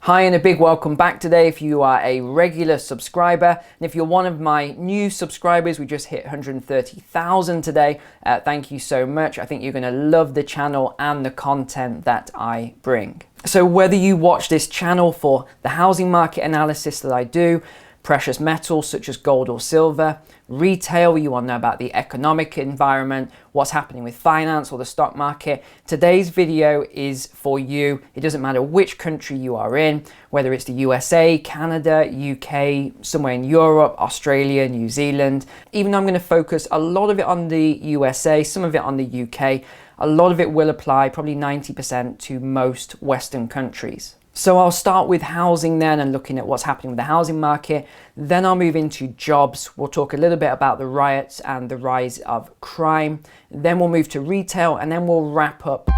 Hi and a big welcome back today if you are a regular subscriber, and if you're one of my new subscribers, we just hit 130,000 today. Thank you so much. I think you're going to love the channel and the content that I bring. So whether you watch this channel for the housing market analysis that I do, precious metals such as gold or silver, retail, you want to know about the economic environment, what's happening with finance or the stock market, today's video is for you. It doesn't matter which country you are in, whether it's the USA, Canada, UK, somewhere in Europe, Australia, New Zealand. Even though I'm going to focus a lot of it on the USA, some of it on the UK, a lot of it will apply, probably 90% to most Western countries. So I'll start with housing then and looking at what's happening with the housing market. Then I'll move into jobs. We'll talk a little bit about the riots and the rise of crime. Then we'll move to retail and then we'll wrap up.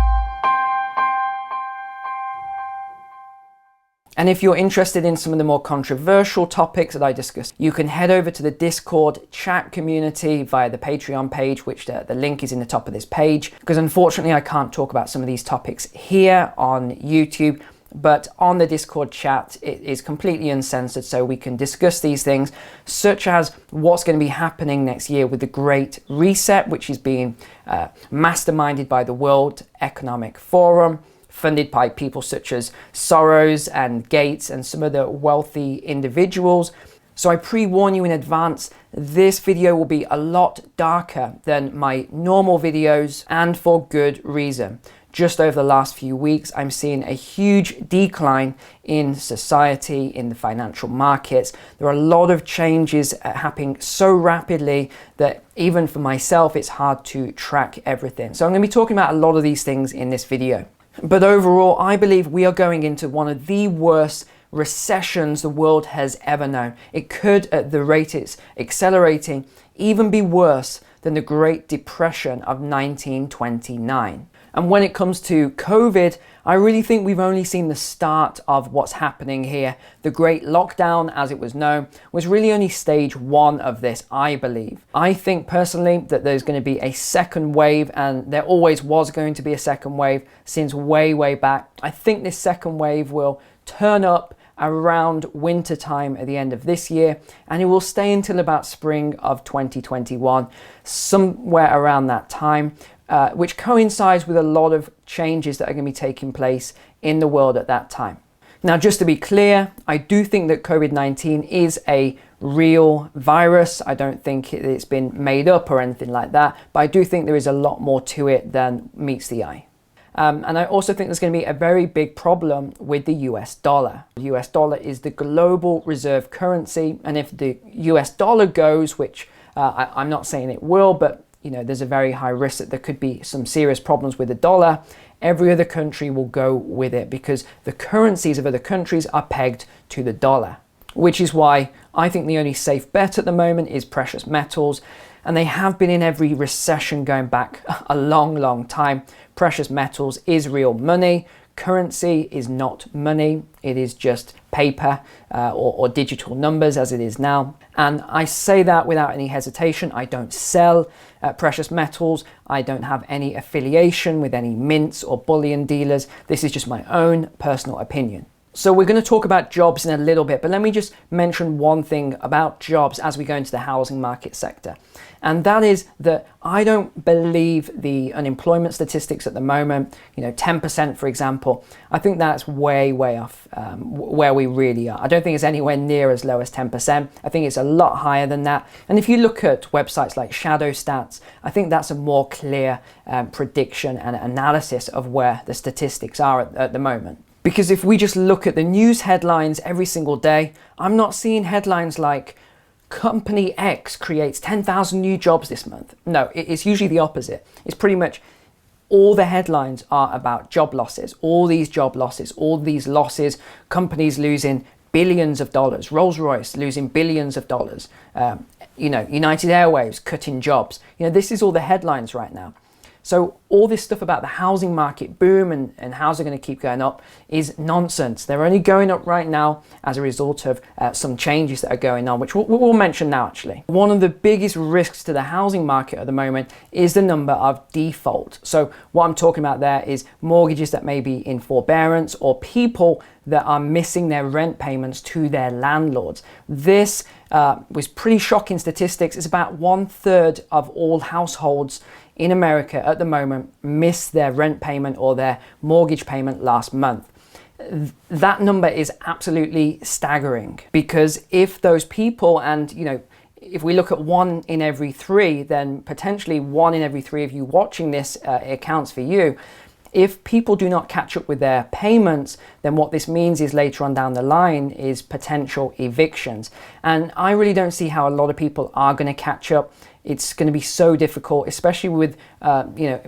And if you're interested in some of the more controversial topics that I discussed, you can head over to the Discord chat community via the Patreon page, which the link is in the top of this page. Because unfortunately, I can't talk about some of these topics here on YouTube. But on the Discord chat, it is completely uncensored, so we can discuss these things, such as what's going to be happening next year with the Great Reset, which is being masterminded by the World Economic Forum, funded by people such as Soros and Gates and some of the wealthy individuals. So I pre-warn you in advance, this video will be a lot darker than my normal videos, and for good reason. Just over the last few weeks, I'm seeing a huge decline in society, in the financial markets. There are a lot of changes happening so rapidly that even for myself, it's hard to track everything. So I'm going to be talking about a lot of these things in this video. But overall, I believe we are going into one of the worst recessions the world has ever known. It could, at the rate it's accelerating, even be worse than the Great Depression of 1929. And when it comes to COVID, I really think we've only seen the start of what's happening here. The Great Lockdown, as it was known, was really only stage one of this, I believe. I think personally that there's going to be a second wave, and there always was going to be a second wave since way, way back. I think this second wave will turn up around winter time at the end of this year, and it will stay until about spring of 2021, somewhere around that time. Which coincides with a lot of changes that are going to be taking place in the world at that time. Now, just to be clear, I do think that COVID-19 is a real virus. I don't think it's been made up or anything like that, but I do think there is a lot more to it than meets the eye. And I also think there's going to be a very big problem with the US dollar. The US dollar is the global reserve currency, and if the US dollar goes, which I'm not saying it will, but you know, there's a very high risk that there could be some serious problems with the dollar, every other country will go with it because the currencies of other countries are pegged to the dollar, which is why I think the only safe bet at the moment is precious metals, and they have been in every recession going back a long, long time. Precious metals is real money. Currency is not money, it is just paper or digital numbers as it is now. And I say that without any hesitation. I don't sell precious metals. I don't have any affiliation with any mints or bullion dealers. This is just my own personal opinion. So we're going to talk about jobs in a little bit, but let me just mention one thing about jobs as we go into the housing market sector. And that is that I don't believe the unemployment statistics at the moment, 10% for example, I think that's way, way off where we really are. I don't think it's anywhere near as low as 10%. I think it's a lot higher than that. And if you look at websites like Shadow Stats, I think that's a more clear prediction and analysis of where the statistics are at the moment. Because if we just look at the news headlines every single day, I'm not seeing headlines like Company X creates 10,000 new jobs this month. No, it's usually the opposite. It's pretty much all the headlines are about job losses, all these job losses, all these losses, companies losing billions of dollars, Rolls-Royce losing billions of dollars, United Airways cutting jobs. This is all the headlines right now. So all this stuff about the housing market boom and how's it going to keep going up is nonsense. They're only going up right now as a result of some changes that are going on, which we'll mention now actually. One of the biggest risks to the housing market at the moment is the number of default. So what I'm talking about there is mortgages that may be in forbearance or people that are missing their rent payments to their landlords. This was pretty shocking statistics. It's about 1/3 of all households in America at the moment miss their rent payment or their mortgage payment last month. That number is absolutely staggering, because if those people, and if we look at 1 in every 3, then potentially 1 in every 3 of you watching this accounts for you. If people do not catch up with their payments, then what this means is later on down the line is potential evictions. And I really don't see how a lot of people are going to catch up. It's going to be so difficult, especially with,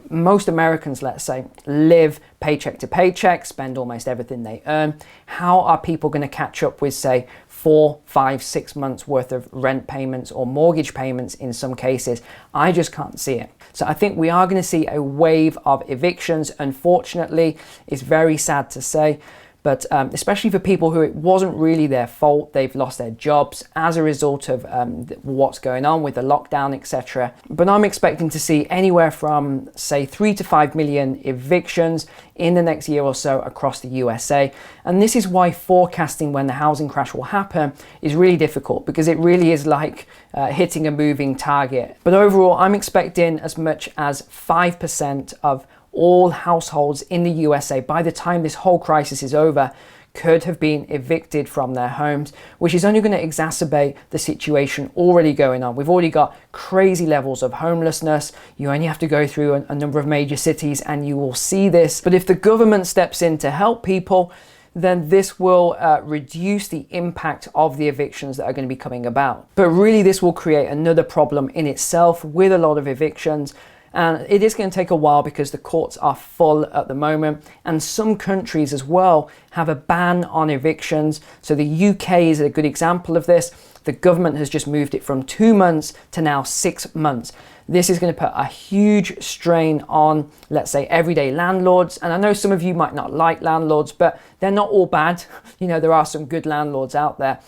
most Americans, let's say, live paycheck to paycheck, spend almost everything they earn. How are people going to catch up with, say, 4, 5, 6 months worth of rent payments or mortgage payments in some cases? I just can't see it. So I think we are going to see a wave of evictions. Unfortunately, it's very sad to say, but especially for people who it wasn't really their fault, they've lost their jobs as a result of what's going on with the lockdown, etc. But I'm expecting to see anywhere from, say, 3 to 5 million evictions in the next year or so across the USA. And this is why forecasting when the housing crash will happen is really difficult, because it really is like hitting a moving target. But overall, I'm expecting as much as 5% of all households in the USA by the time this whole crisis is over could have been evicted from their homes, which is only going to exacerbate the situation already going on. We've already got crazy levels of homelessness. You only have to go through a number of major cities and you will see this. But if the government steps in to help people, then this will reduce the impact of the evictions that are going to be coming about. But really, this will create another problem in itself with a lot of evictions. And it is going to take a while because the courts are full at the moment, and some countries as well have a ban on evictions. So the UK is a good example of this. The government has just moved it from 2 months to now 6 months. This is going to put a huge strain on, let's say, everyday landlords. And I know some of you might not like landlords, but they're not all bad. There are some good landlords out there.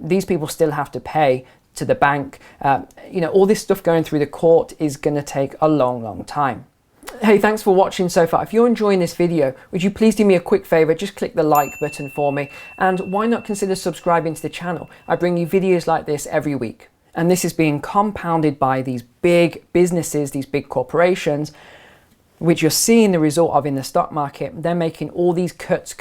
These people still have to pay to the bank. All this stuff going through the court is going to take a long time. Hey, thanks for watching so far. If you're enjoying this video, would you please do me a quick favor? Just click the like button for me, and why not consider subscribing to the channel? I bring you videos like this every week, and this is being compounded by these big businesses, these big corporations, which you're seeing the result of in the stock market. They're making all these cuts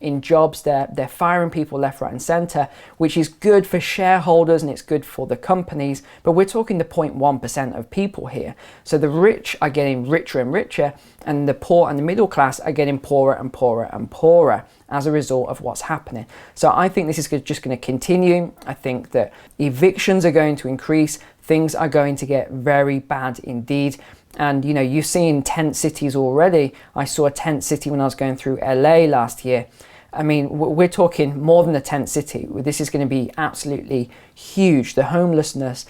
in jobs. They're firing people left, right and center, which is good for shareholders and it's good for the companies. But we're talking the 0.1% of people here. So the rich are getting richer and richer, and the poor and the middle class are getting poorer and poorer and poorer as a result of what's happening. So I think this is just going to continue. I think that evictions are going to increase. Things are going to get very bad indeed. And you've seen tent cities already. I saw a tent city when I was going through LA last year. I mean, we're talking more than a tent city. This is going to be absolutely huge. The homelessness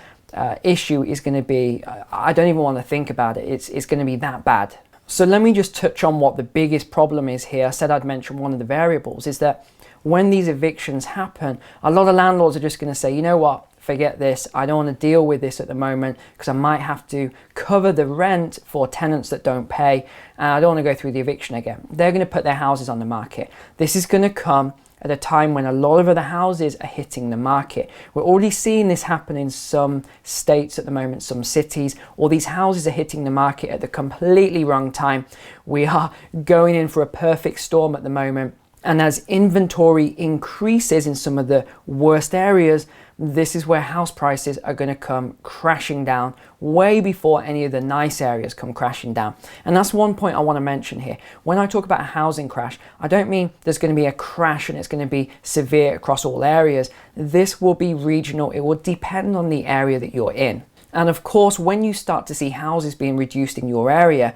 issue is going to be, I don't even want to think about it. It's going to be that bad. So let me just touch on what the biggest problem is here. I said I'd mention one of the variables is that when these evictions happen, a lot of landlords are just going to say, you know what? Forget this. I don't want to deal with this at the moment because I might have to cover the rent for tenants that don't pay, and I don't want to go through the eviction again. They're going to put their houses on the market. This is going to come at a time when a lot of other houses are hitting the market. We're already seeing this happen in some states at the moment, some cities. All these houses are hitting the market at the completely wrong time. We are going in for a perfect storm at the moment. And as inventory increases in some of the worst areas, this is where house prices are going to come crashing down way before any of the nice areas come crashing down. And that's one point I want to mention here. When I talk about a housing crash, I don't mean there's going to be a crash and it's going to be severe across all areas. This will be regional. It will depend on the area that you're in. And of course, when you start to see houses being reduced in your area,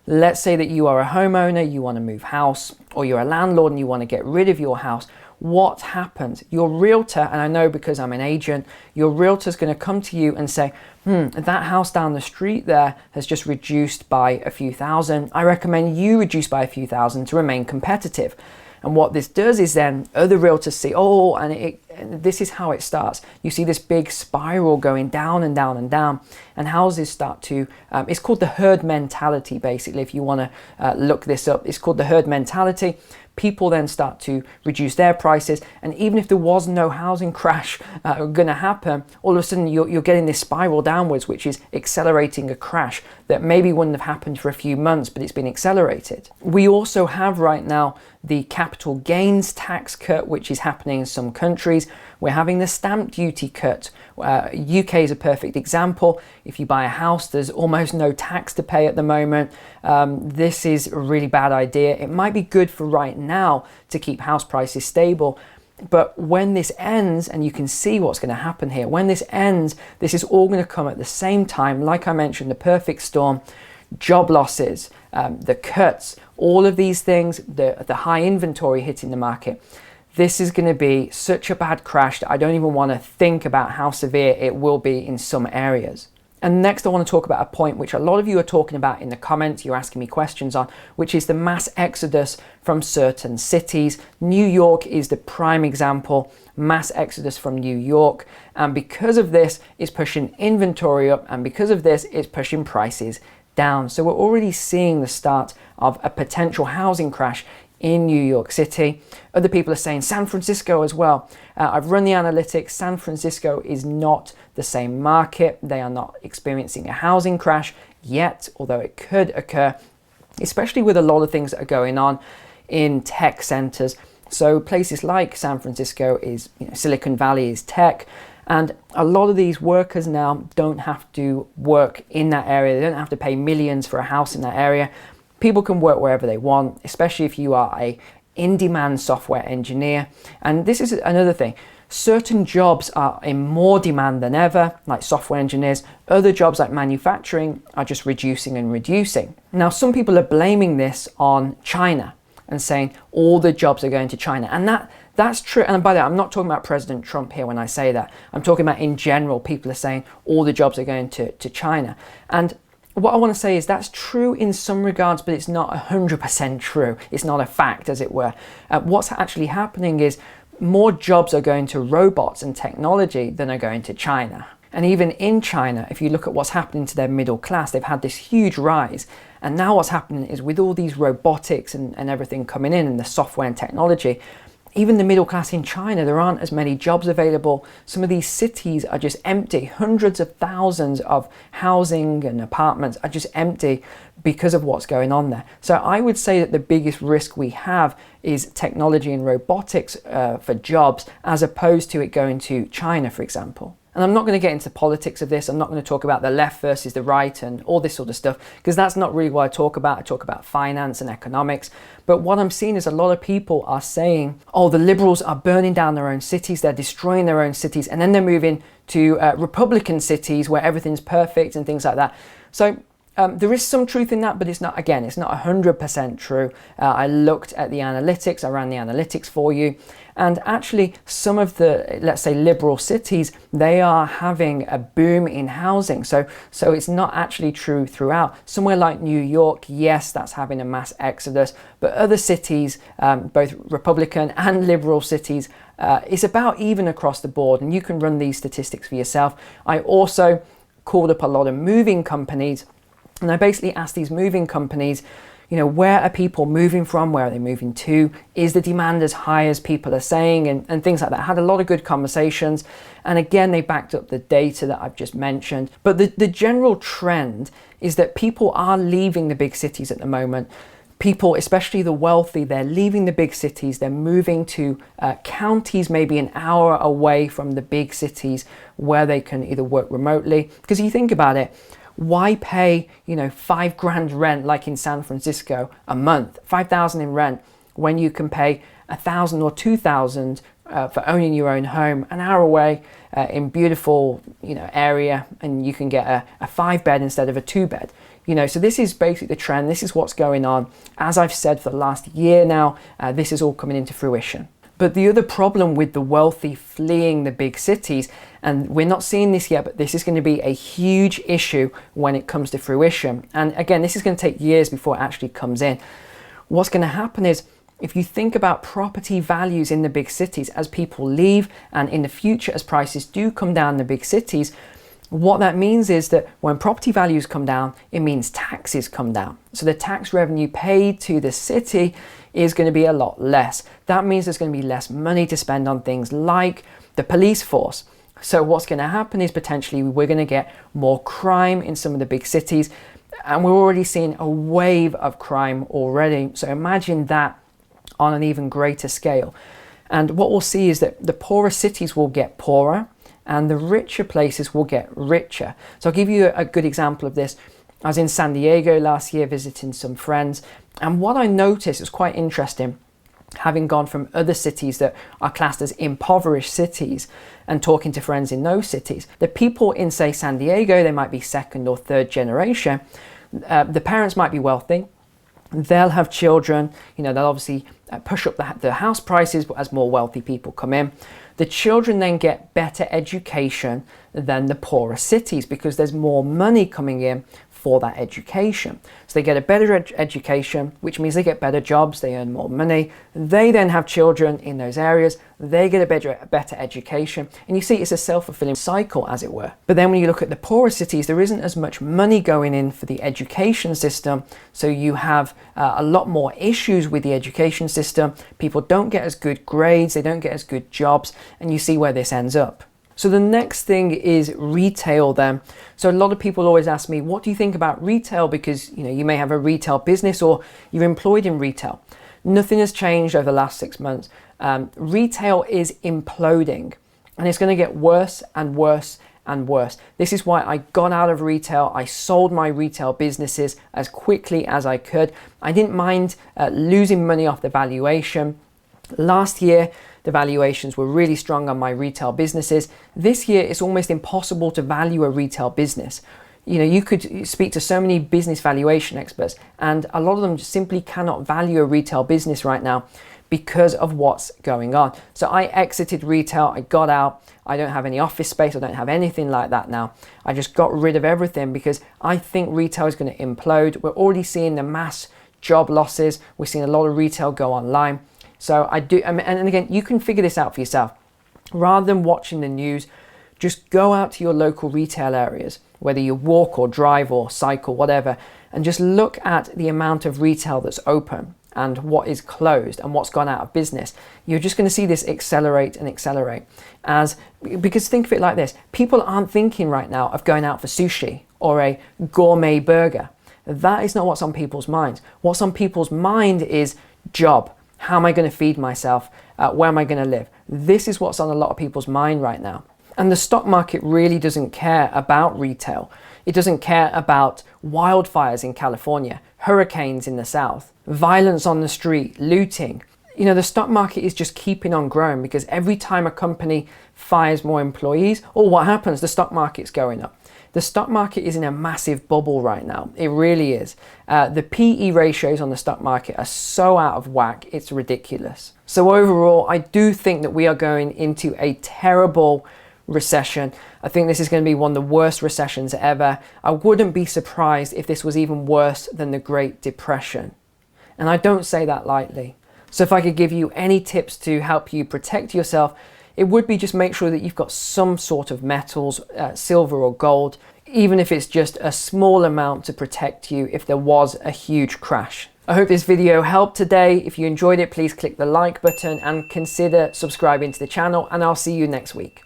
let's say that you are a homeowner, you want to move house, or you're a landlord and you want to get rid of your house. what happens? Your realtor, and I know because I'm an agent, your realtor's going to come to you and say, that house down the street there has just reduced by a few thousand. I recommend you reduce by a few thousand to remain competitive. And what this does is then other realtors see, and this is how it starts. You see this big spiral going down and down and down, and houses start to, it's called the herd mentality, basically, if you want to look this up. It's called the herd mentality. People then start to reduce their prices, and even if there was no housing crash going to happen, all of a sudden you're getting this spiral downwards, which is accelerating a crash that maybe wouldn't have happened for a few months, but it's been accelerated. We also have right now the capital gains tax cut, which is happening in some countries. We're having the stamp duty cut. UK is a perfect example. If you buy a house, there's almost no tax to pay at the moment. This is a really bad idea. It might be good for right now to keep house prices stable, but when this ends, and you can see what's going to happen here, when this ends, this is all going to come at the same time. Like I mentioned, the perfect storm, job losses, the cuts, all of these things, the high inventory hitting the market. This is going to be such a bad crash that I don't even want to think about how severe it will be in some areas. And next I want to talk about a point which a lot of you are talking about in the comments, you're asking me questions on, which is the mass exodus from certain cities. New York is the prime example, mass exodus from New York. And because of this, it's pushing inventory up, and because of this, it's pushing prices down. So we're already seeing the start of a potential housing crash in New York City. Other people are saying San Francisco as well. I've run the analytics. San Francisco is not the same market. They are not experiencing a housing crash yet, although it could occur, especially with a lot of things that are going on in tech centers. So places like San Francisco is, Silicon Valley is tech. And a lot of these workers now don't have to work in that area. They don't have to pay millions for a house in that area. People can work wherever they want, especially if you are a in-demand software engineer. And this is another thing. Certain jobs are in more demand than ever, like software engineers. Other jobs like manufacturing are just reducing and reducing. Now, some people are blaming this on China and saying all the jobs are going to China. And that's true. And by that, I'm not talking about President Trump here when I say that. I'm talking about in general, people are saying all the jobs are going to China. And what I want to say is that's true in some regards, but it's not 100% true. It's not a fact, as it were. What's actually happening is more jobs are going to robots and technology than are going to China. And even in China, if you look at what's happening to their middle class, they've had this huge rise. And now what's happening is with all these robotics and everything coming in and the software and technology, even the middle class in China, there aren't as many jobs available. Some of these cities are just empty. Hundreds of thousands of housing and apartments are just empty because of what's going on there. So I would say that the biggest risk we have is technology and robotics for jobs, as opposed to it going to China, for example. And I'm not going to get into politics of this. I'm not going to talk about the left versus the right and all this sort of stuff, because that's not really what I talk about. I talk about finance and economics. But what I'm seeing is a lot of people are saying, oh, the liberals are burning down their own cities, they're destroying their own cities, and then they're moving to Republican cities where everything's perfect and things like that. So there is some truth in that, but it's not 100% true. I looked at the analytics, I ran the analytics for you, and actually some of the, let's say, liberal cities, they are having a boom in housing. So it's not actually true throughout. Somewhere like New York, yes, that's having a mass exodus, but other cities, both Republican and liberal cities, it's about even across the board, and you can run these statistics for yourself. I also called up a lot of moving companies, and I basically asked these moving companies, where are people moving from? Where are they moving to? Is the demand as high as people are saying? And things like that. I had a lot of good conversations. And again, they backed up the data that I've just mentioned. But the general trend is that people are leaving the big cities at the moment. People, especially the wealthy, they're leaving the big cities. They're moving to counties maybe an hour away from the big cities where they can either work remotely. Because you think about it, why pay, $5,000 rent like in San Francisco a month, 5,000 in rent, when you can pay 1,000 or 2,000 for owning your own home an hour away in beautiful, area, and you can get a 5-bed instead of a 2-bed. So this is basically the trend. This is what's going on. As I've said for the last year now, this is all coming into fruition. But the other problem with the wealthy fleeing the big cities, and we're not seeing this yet, but this is going to be a huge issue when it comes to fruition. And again, this is going to take years before it actually comes in. What's going to happen is, if you think about property values in the big cities as people leave, and in the future as prices do come down in the big cities, what that means is that when property values come down, it means taxes come down. So the tax revenue paid to the city is going to be a lot less. That means there's going to be less money to spend on things like the police force. So what's going to happen is potentially we're going to get more crime in some of the big cities, and we're already seeing a wave of crime already. So imagine that on an even greater scale. And what we'll see is that the poorer cities will get poorer and the richer places will get richer. So I'll give you a good example of this. I was in San Diego last year visiting some friends, and what I noticed was quite interesting, having gone from other cities that are classed as impoverished cities and talking to friends in those cities. The people in, say, San Diego, they might be second or third generation. The parents might be wealthy. They'll have children, they'll obviously push up the house prices as more wealthy people come in. The children then get better education than the poorer cities because there's more money coming in for that education. So they get a better education, which means they get better jobs, they earn more money. They then have children in those areas, they get a better education. And you see, it's a self-fulfilling cycle, as it were. But then when you look at the poorer cities, there isn't as much money going in for the education system. So you have a lot more issues with the education system. People don't get as good grades, they don't get as good jobs, and you see where this ends up. So the next thing is retail then. So a lot of people always ask me, what do you think about retail? Because you may have a retail business or you're employed in retail. Nothing has changed over the last 6 months. Retail is imploding, and it's going to get worse and worse and worse. This is why I got out of retail. I sold my retail businesses as quickly as I could. I didn't mind losing money off the valuation. Last year, the valuations were really strong on my retail businesses. This year, it's almost impossible to value a retail business. You could speak to so many business valuation experts, and a lot of them simply cannot value a retail business right now because of what's going on. So I exited retail, I got out, I don't have any office space, I don't have anything like that now. I just got rid of everything because I think retail is going to implode. We're already seeing the mass job losses. We're seeing a lot of retail go online. So and again, you can figure this out for yourself. Rather than watching the news, just go out to your local retail areas, whether you walk or drive or cycle, whatever, and just look at the amount of retail that's open and what is closed and what's gone out of business. You're just going to see this accelerate and accelerate. Because think of it like this, people aren't thinking right now of going out for sushi or a gourmet burger. That is not what's on people's minds. What's on people's mind is job. How am I going to feed myself? Where am I going to live? This is what's on a lot of people's mind right now. And the stock market really doesn't care about retail. It doesn't care about wildfires in California, hurricanes in the south, violence on the street, looting. The stock market is just keeping on growing because every time a company fires more employees, what happens? The stock market's going up. The stock market is in a massive bubble right now. It really is. The PE ratios on the stock market are so out of whack, it's ridiculous. So overall, I do think that we are going into a terrible recession. I think this is going to be one of the worst recessions ever. I wouldn't be surprised if this was even worse than the Great Depression. And I don't say that lightly. So if I could give you any tips to help you protect yourself, it would be just make sure that you've got some sort of metals, silver or gold, even if it's just a small amount to protect you if there was a huge crash. I hope this video helped today. If you enjoyed it, please click the like button and consider subscribing to the channel, and I'll see you next week.